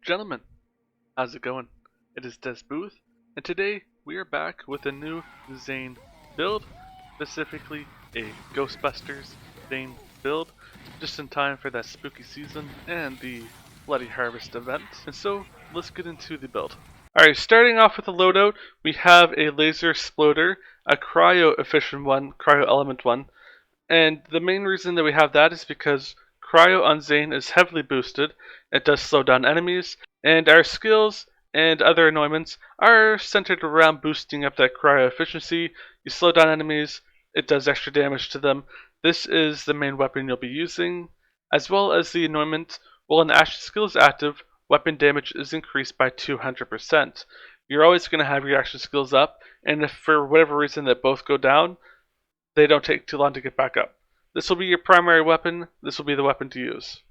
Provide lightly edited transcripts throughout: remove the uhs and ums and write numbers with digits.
Gentlemen, how's it going? It is Des Booth, and today we are back with a new Zane build, specifically a Ghostbusters Zane build, just in time for that spooky season and the Bloody Harvest event. And so, let's get into the build. Alright, starting off with the loadout, we have a laser exploder, a cryo efficient one, cryo element one, and the main reason that we have that is because Cryo on Zane is heavily boosted. It does slow down enemies, and our skills and other annoyments are centered around boosting up that cryo efficiency. You slow down enemies, it does extra damage to them. This is the main weapon you'll be using, as well as the annoyment. While an action skill is active, weapon damage is increased by 200%. You're always going to have your action skills up, and if for whatever reason that both go down, they don't take too long to get back up. This will be your primary weapon. This will be the weapon to use.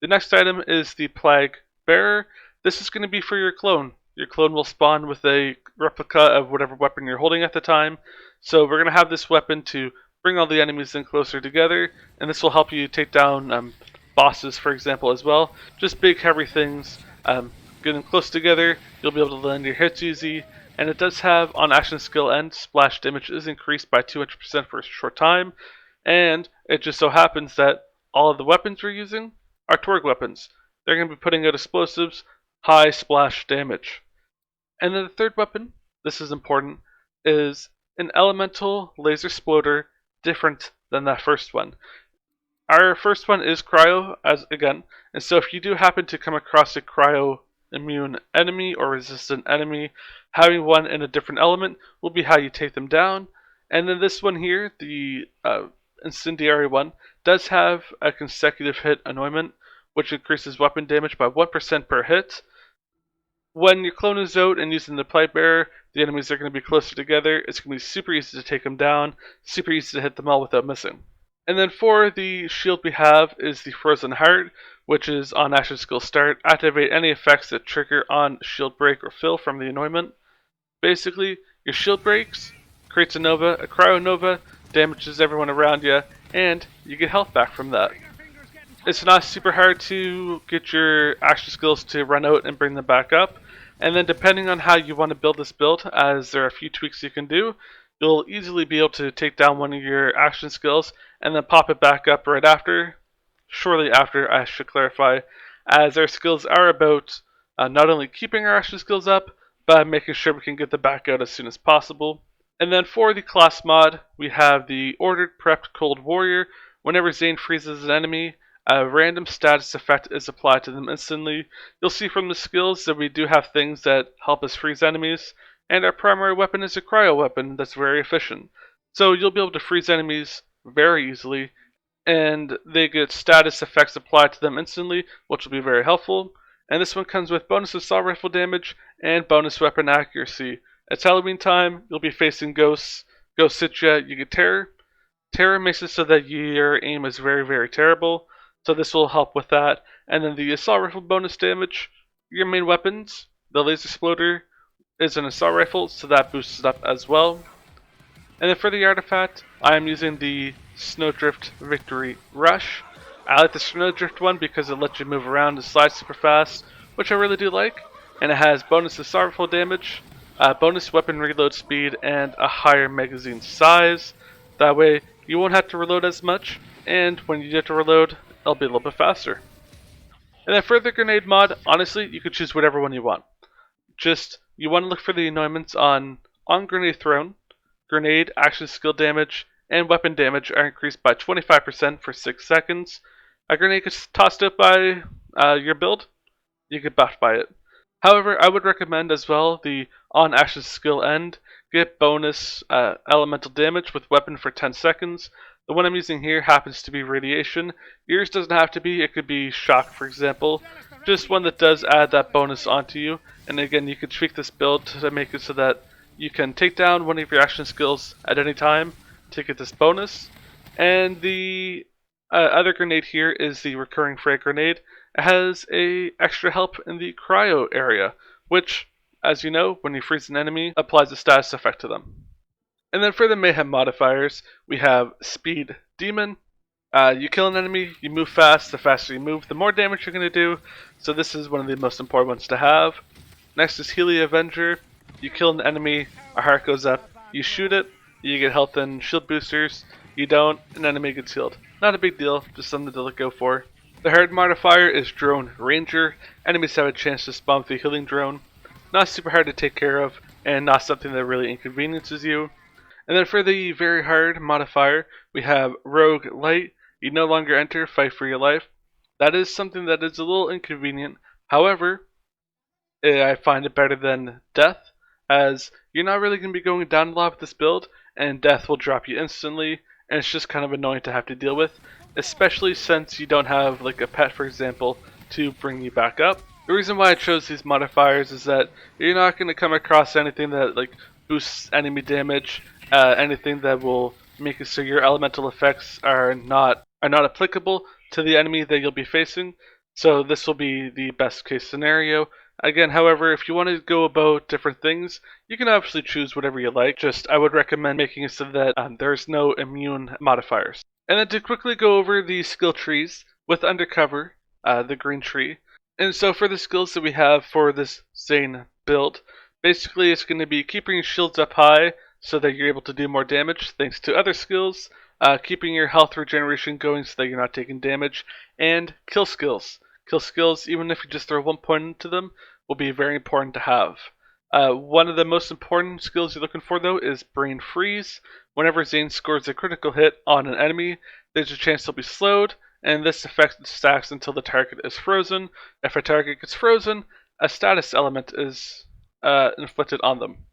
The next item is the Plague Bearer. This is going to be for your clone. Your clone will spawn with a replica of whatever weapon you're holding at the time. So we're going to have this weapon to bring all the enemies in closer together, and this will help you take down bosses, for example, as well. Just big, heavy things. Get them close together, you'll be able to land your hits easy. And it does have, on action skill end, splash damage is increased by 200% for a short time. And it just so happens that all of the weapons we're using are Torg weapons. They're going to be putting out explosives, high splash damage. And then the third weapon, this is important, is an elemental laser exploder, different than that first one. Our first one is cryo, and so if you do happen to come across a cryo immune enemy or resistant enemy, having one in a different element will be how you take them down. And then this one here, the incendiary one, does have a consecutive hit annoyment, which increases weapon damage by 1% per hit. When your clone is out and using the Plague Bearer, the enemies are going to be closer together. It's going to be super easy to take them down, super easy to hit them all without missing. And then for the shield we have is the Frozen Heart, which is on action skill start. Activate any effects that trigger on shield break or fill from the annoyment. Basically, your shield breaks, creates a nova, a cryo nova, damages everyone around you, and you get health back from that. It's not super hard to get your action skills to run out and bring them back up. And then depending on how you want to build this build, as there are a few tweaks you can do, you'll easily be able to take down one of your action skills and then pop it back up right after. Shortly after, I should clarify, as our skills are about not only keeping our action skills up, but making sure we can get them back out as soon as possible. And then for the class mod, we have the Ordered Prepped Cold Warrior. Whenever Zane freezes an enemy, a random status effect is applied to them instantly. You'll see from the skills that we do have things that help us freeze enemies, and our primary weapon is a cryo weapon that's very efficient. So you'll be able to freeze enemies very easily, and they get status effects applied to them instantly, which will be very helpful. And this one comes with bonus assault rifle damage and bonus weapon accuracy. It's Halloween time, you'll be facing ghosts. Ghosts hit you, you get terror. Terror makes it so that your aim is very, very terrible. So this will help with that. And then the assault rifle bonus damage. Your main weapons, the laser exploder is an assault rifle, so that boosts it up as well. And then for the artifact, I am using the Snowdrift Victory Rush. I like the Snowdrift one because it lets you move around and slide super fast, which I really do like. And it has bonus assault rifle damage, bonus weapon reload speed, and a higher magazine size. That way you won't have to reload as much, and when you get to reload, it'll be a little bit faster. And then for the grenade mod, honestly, you could choose whatever one you want. Just, you want to look for the annoyments on grenade thrown, grenade, action skill damage, and weapon damage are increased by 25% for 6 seconds. A grenade gets tossed out by your build, you get buffed by it. However, I would recommend as well the on action skill end, get bonus elemental damage with weapon for 10 seconds. The one I'm using here happens to be radiation. Yours doesn't have to be, it could be shock for example. Just one that does add that bonus onto you. And again, you can tweak this build to make it so that you can take down one of your action skills at any time to get this bonus. And the other grenade here is the recurring frag grenade. It has a extra help in the cryo area, which, as you know, when you freeze an enemy, applies a status effect to them. And then for the Mayhem modifiers, we have Speed Demon, You kill an enemy, you move fast. The faster you move, the more damage you're going to do. So this is one of the most important ones to have. Next is Healy Avenger. You kill an enemy, a heart goes up. You shoot it, you get health and shield boosters. You don't, an enemy gets healed. Not a big deal, just something to look out for. The hard modifier is Drone Ranger. Enemies have a chance to spawn with the healing drone. Not super hard to take care of, and not something that really inconveniences you. And then for the very hard modifier, we have Rogue Light. You no longer enter, fight for your life. That is something that is a little inconvenient. However, I find it better than Death, as you're not really going to be going down a lot with this build, and Death will drop you instantly, and it's just kind of annoying to have to deal with, especially since you don't have like a pet, for example, to bring you back up. The reason why I chose these modifiers is that you're not going to come across anything that like boosts enemy damage, anything that will make it so your elemental effects are not applicable to the enemy that you'll be facing. So this will be the best case scenario. Again, however, if you want to go about different things, you can obviously choose whatever you like. Just I would recommend making it so that there's no immune modifiers. And then to quickly go over the skill trees with Undercover, the green tree. And so for the skills that we have for this Zane build, basically it's going to be keeping your shields up high so that you're able to do more damage thanks to other skills, keeping your health regeneration going so that you're not taking damage, and kill skills. Kill skills, even if you just throw 1 point into them, will be very important to have. One of the most important skills you're looking for though is Brain Freeze. Whenever Zane scores a critical hit on an enemy, there's a chance they'll be slowed, and this effect stacks until the target is frozen. If a target gets frozen, a status element is inflicted on them.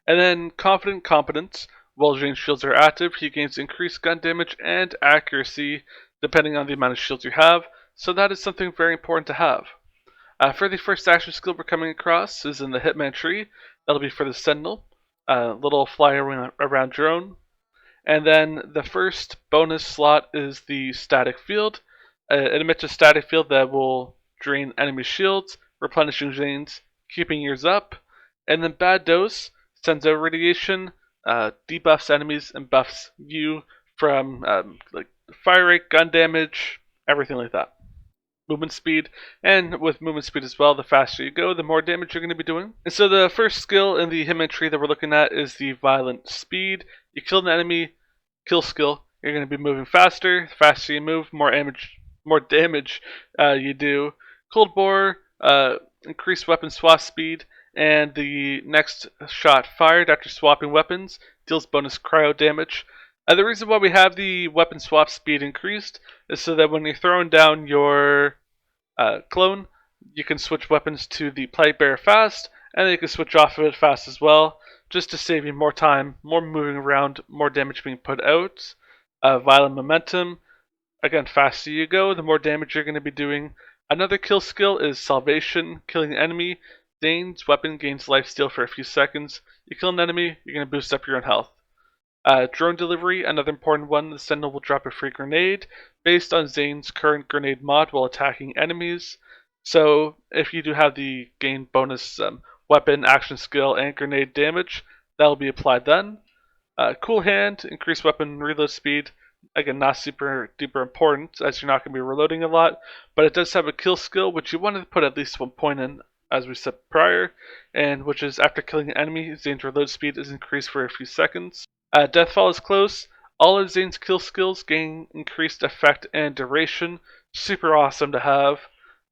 And then Confident Competence. While Zane's shields are active, he gains increased gun damage and accuracy depending on the amount of shields you have, so that is something very important to have. For the first action skill we're coming across is in the Hitman tree. That'll be for the Sentinel, little fly around drone. And then the first bonus slot is the Static Field. It emits a static field that will drain enemy shields, replenishing Zane's, keeping yours up. And then Bad Dose sends out radiation, debuffs enemies, and buffs you from like fire rate, gun damage, everything like that. Movement speed, and with movement speed as well, the faster you go, the more damage you're going to be doing. And so the first skill in the Hitman tree that we're looking at is the Violent Speed. You kill an enemy, kill skill, you're going to be moving faster. The faster you move, more damage you do. Cold Bore, increased weapon swap speed, and the next shot fired after swapping weapons deals bonus cryo damage. The reason why we have the weapon swap speed increased is so that when you're throwing down your clone, you can switch weapons to the Plague Bearer fast, and then you can switch off of it fast as well, just to save you more time, more moving around, more damage being put out. Violent Momentum, again, faster you go, the more damage you're going to be doing. Another kill skill is Salvation, killing an enemy. Zane's weapon gains lifesteal for a few seconds. You kill an enemy, you're going to boost up your own health. Drone Delivery, another important one. The Sentinel will drop a free grenade based on Zane's current grenade mod while attacking enemies. So if you do have the gain bonus weapon, action skill, and grenade damage, that will be applied then. Cool Hand, increased weapon reload speed. Again, not super duper important as you're not going to be reloading a lot, but it does have a kill skill which you want to put at least 1 point in, as we said prior, and which is after killing an enemy, Zane's reload speed is increased for a few seconds. Deathfall is close. All of Zane's kill skills gain increased effect and duration. Super awesome to have.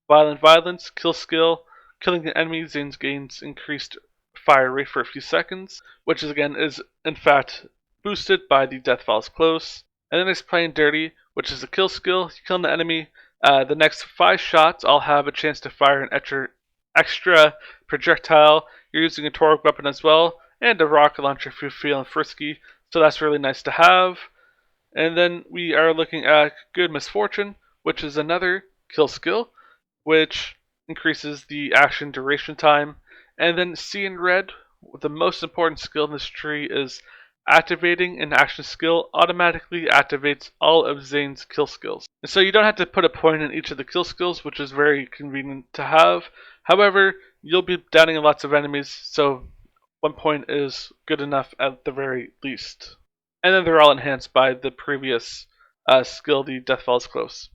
Violent Violence, kill skill. Killing an enemy, Zane gains increased fire rate for a few seconds, which is in fact boosted by the Deathfall is close. And then there's Playing Dirty, which is a kill skill. You kill an enemy. The next 5 shots all have a chance to fire an extra projectile. You're using a Torque weapon as well, and a rocket launcher if you're feeling frisky, so that's really nice to have. And then we are looking at Good Misfortune, which is another kill skill, which increases the action duration time. And then See in Red, the most important skill in this tree is activating an action skill automatically activates all of Zane's kill skills. And so you don't have to put a point in each of the kill skills, which is very convenient to have. However, you'll be downing lots of enemies, so 1 point is good enough at the very least. And then they're all enhanced by the previous skill, the Death Falls Close.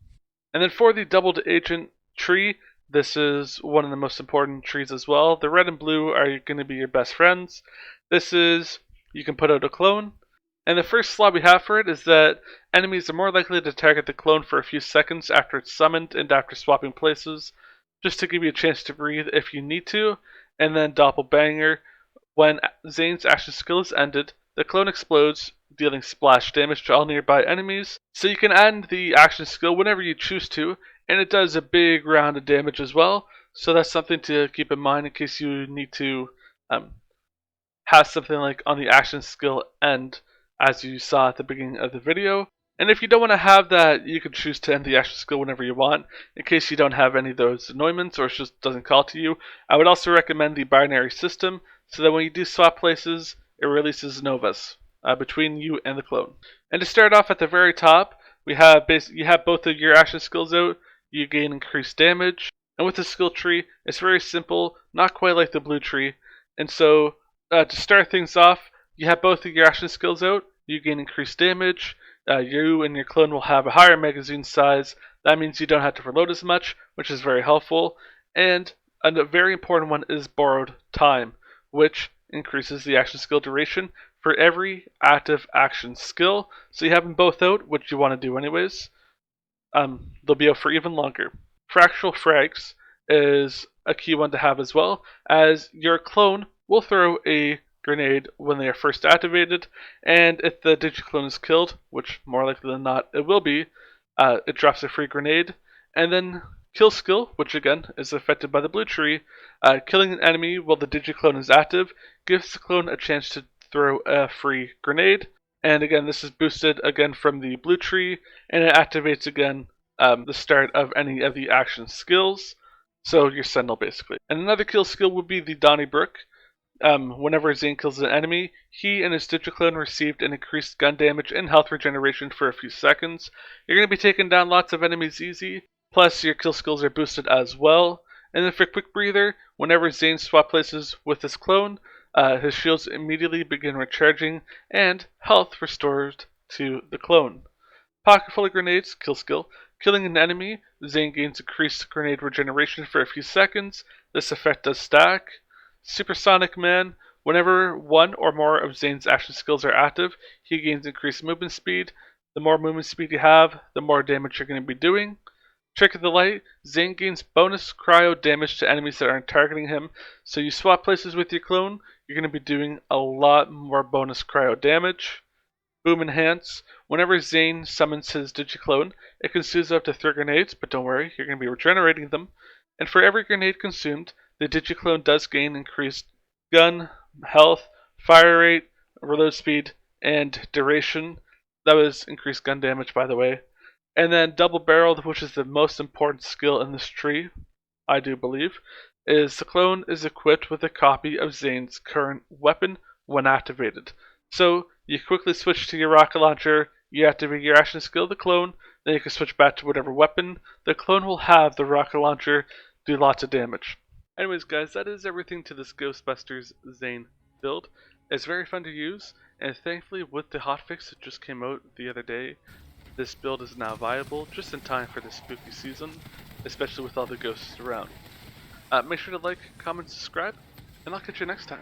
And then for the doubled agent tree, this is one of the most important trees as well. The red and blue are going to be your best friends. This is, you can put out a clone. And the first slot we have for it is that enemies are more likely to target the clone for a few seconds after it's summoned and after swapping places, just to give you a chance to breathe if you need to. And then Doppelbanger, when Zane's action skill is ended, the clone explodes, dealing splash damage to all nearby enemies. So you can end the action skill whenever you choose to, and it does a big round of damage as well. So that's something to keep in mind in case you need to have something like on the action skill end, as you saw at the beginning of the video. And if you don't want to have that, you can choose to end the action skill whenever you want, in case you don't have any of those annoyments or it just doesn't call to you. I would also recommend the binary system, so that when you do swap places, it releases novas between you and the clone. And to start off at the very top, you have both of your action skills out, you gain increased damage. And with the skill tree, it's very simple, not quite like the blue tree. And so, to start things off, you have both of your action skills out, you gain increased damage. You and your clone will have a higher magazine size. That means you don't have to reload as much, which is very helpful. And a very important one is borrowed time, which increases the action skill duration for every active action skill. So you have them both out, which you want to do anyways. They'll be out for even longer. Fractional frags is a key one to have as well, as your clone will throw a grenade when they are first activated, and if the digiclone is killed, which more likely than not it will be, it drops a free grenade. And then kill skill, which again is affected by the blue tree, killing an enemy while the digiclone is active gives the clone a chance to throw a free grenade. And again, this is boosted again from the blue tree, and it activates again the start of any of the action skills. So your Sentinel basically. And another kill skill would be the Donnybrook. Whenever Zane kills an enemy, he and his digiclone received an increased gun damage and health regeneration for a few seconds. You're going to be taking down lots of enemies easy, plus your kill skills are boosted as well. And then for Quick Breather, whenever Zane swap places with his clone, his shields immediately begin recharging and health restored to the clone. Pocket full of grenades, kill skill. Killing an enemy, Zane gains increased grenade regeneration for a few seconds. This effect does stack. Supersonic Man, whenever one or more of Zane's action skills are active, he gains increased movement speed. The more movement speed you have, the more damage you're going to be doing. Trick of the Light, Zane gains bonus cryo damage to enemies that aren't targeting him, so you swap places with your clone, you're going to be doing a lot more bonus cryo damage. Boom Enhance, whenever Zane summons his digiclone, it consumes up to 3 grenades, but don't worry, you're going to be regenerating them. And for every grenade consumed, the digiclone does gain increased gun, health, fire rate, reload speed, and duration. That was increased gun damage, by the way. And then double barreled, which is the most important skill in this tree, I do believe, is the clone is equipped with a copy of Zane's current weapon when activated. So you quickly switch to your rocket launcher, you activate your action skill, the clone, then you can switch back to whatever weapon. The clone will have the rocket launcher do lots of damage. Anyways guys, that is everything to this Ghostbusters Zane build. It's very fun to use, and thankfully with the hotfix that just came out the other day, this build is now viable just in time for the spooky season, especially with all the ghosts around. Make sure to like, comment, subscribe, and I'll catch you next time.